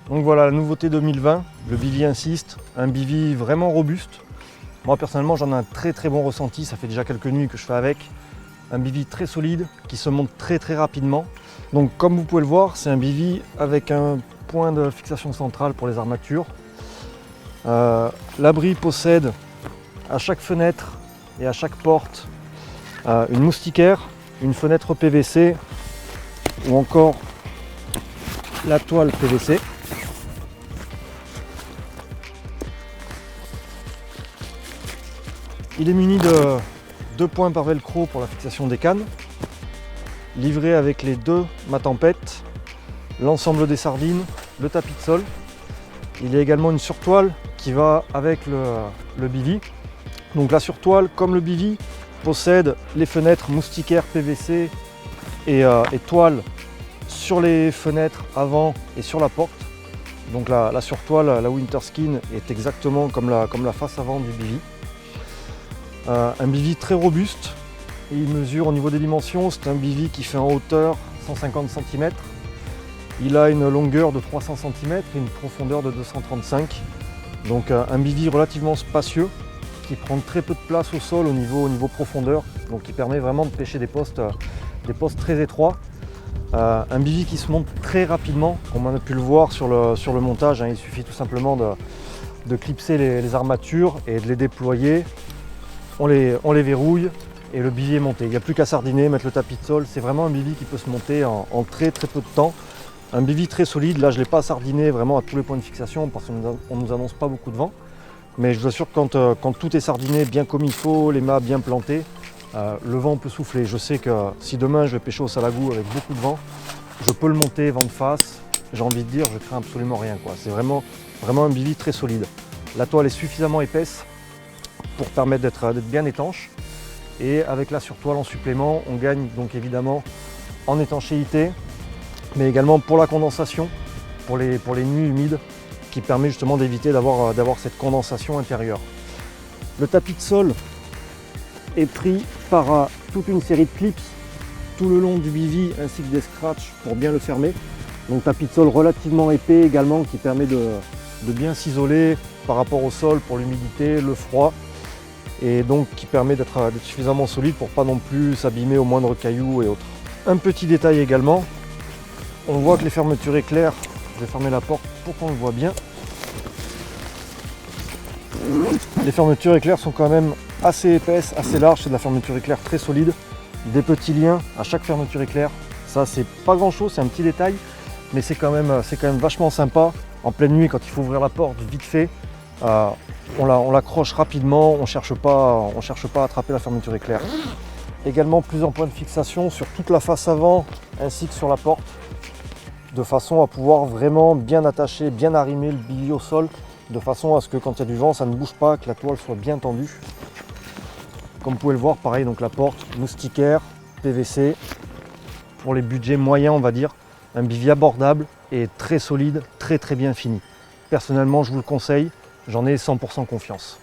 Donc voilà la nouveauté 2020, le Bivy Insist, un Bivy vraiment robuste. Moi personnellement j'en ai un très bon ressenti, ça fait déjà quelques nuits que je fais avec. Un Bivy très solide qui se monte très rapidement. Donc comme vous pouvez le voir, c'est un Bivy avec un point de fixation centrale pour les armatures. L'abri possède à chaque fenêtre et à chaque porte une moustiquaire, une fenêtre PVC ou encore la toile PVC. Il est muni de 2 points par velcro pour la fixation des cannes, livré avec les 2 mâts tempête, l'ensemble des sardines, le tapis de sol. Il y a également une surtoile qui va avec le Bivy. Donc la surtoile, comme le Bivy, possède les fenêtres moustiquaires PVC et toile sur les fenêtres avant et sur la porte. Donc la surtoile, la Winterskin, est exactement comme la face avant du Bivy. Un Bivy très robuste, et il mesure au niveau des dimensions, c'est un Bivy qui fait en hauteur 150 cm. Il a une longueur de 300 cm et une profondeur de 235. Donc un Bivy relativement spacieux, qui prend très peu de place au sol au niveau profondeur, donc qui permet vraiment de pêcher des postes très étroits. Un Bivy qui se monte très rapidement, comme on a pu le voir sur le montage, hein. Il suffit tout simplement de clipser les armatures et de les déployer. On les verrouille et le Bivy est monté. Il n'y a plus qu'à sardiner, mettre le tapis de sol. C'est vraiment un Bivy qui peut se monter en très peu de temps. Un Bivy très solide. Là, je ne l'ai pas sardiné vraiment à tous les points de fixation parce qu'on ne nous annonce pas beaucoup de vent. Mais je vous assure que quand tout est sardiné bien comme il faut, les mâts bien plantés, le vent peut souffler. Je sais que si demain je vais pêcher au salagou avec beaucoup de vent, je peux le monter vent de face. J'ai envie de dire, je ne crains absolument rien, quoi. C'est vraiment un Bivy très solide. La toile est suffisamment épaisse pour permettre d'être bien étanche. Et avec la surtoile en supplément, on gagne donc évidemment en étanchéité, mais également pour la condensation, pour les nuits humides, qui permet justement d'éviter d'avoir cette condensation intérieure. Le tapis de sol est pris par toute une série de clips tout le long du Bivy ainsi que des scratchs pour bien le fermer. Donc tapis de sol relativement épais également qui permet de bien s'isoler par rapport au sol pour l'humidité, le froid, et donc qui permet d'être suffisamment solide pour pas non plus s'abîmer au moindre caillou et autres. Un petit détail également, on voit que les fermetures éclair, je vais fermer la porte pour qu'on le voit bien. Les fermetures éclair sont quand même assez épaisses, assez larges, c'est de la fermeture éclair très solide. Des petits liens à chaque fermeture éclair, ça c'est pas grand chose, c'est un petit détail, mais c'est quand même vachement sympa. En pleine nuit, quand il faut ouvrir la porte vite fait, on l'accroche rapidement, on cherche pas à attraper la fermeture éclair. Également plusieurs points de fixation sur toute la face avant ainsi que sur la porte, de façon à pouvoir vraiment bien attacher, bien arrimer le Bivy au sol, de façon à ce que quand il y a du vent, ça ne bouge pas, que la toile soit bien tendue. Comme vous pouvez le voir, pareil, donc la porte moustiquaire, PVC, pour les budgets moyens on va dire, un Bivy abordable et très solide, très bien fini. Personnellement je vous le conseille, j'en ai 100% confiance.